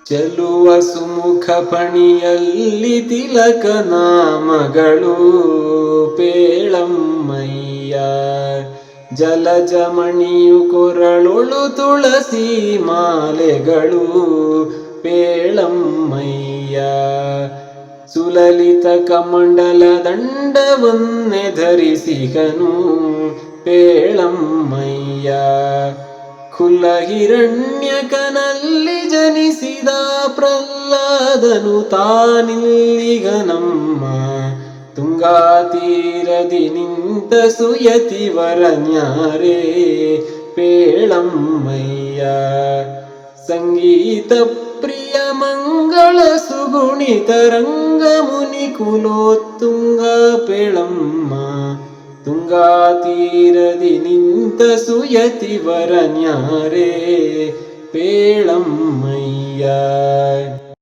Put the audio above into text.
ಚೆಲುವ ಸುಮುಖ ಪಣಿಯಲ್ಲಿ ತಿಲಕ ನಾಮಗಳು ಪೇಳಮ್ಮಯ್ಯ. ಜಲಜಮಣಿಯು ಕೊರಳೊಳು ತುಳಸಿ ಮಾಲೆಗಳು ಪೇಳಮ್ಮಯ್ಯ. ಸುಲಲಿತ ಕಮಂಡಲ ದಂಡವನ್ನೇ ಧರಿಸಿಗನು ಪೇಳಮ್ಮಯ್ಯ. ಕುಲ ಹಿರಣ್ಯಕನಲ್ಲಿ ಜನಿಸಿದ ಪ್ರಹ್ಲಾದನು ತಾನಿಲ್ಲಿಗನಮ್ಮ. ತುಂಗಾ ತೀರದಿ ನಿಂತ ಸುಯತಿವರನ್ಯಾರೇ ಪೇಳಮ್ಮಯ್ಯ. ಸಂಗೀತ ಪ್ರಿಯ ಮಂಗಳ ಸುಗುಣಿತ ರಂಗ ಮುನಿ ಕುಲೋತ್ತುಂಗ ಪೇಳಮ್ಮ. ತುಂಗಾ ತೀರದಿ ನಿಂತ ಸುಯತಿವರನ್ಯಾರೇ ಪೇಳಮ್ಮಯ್ಯ.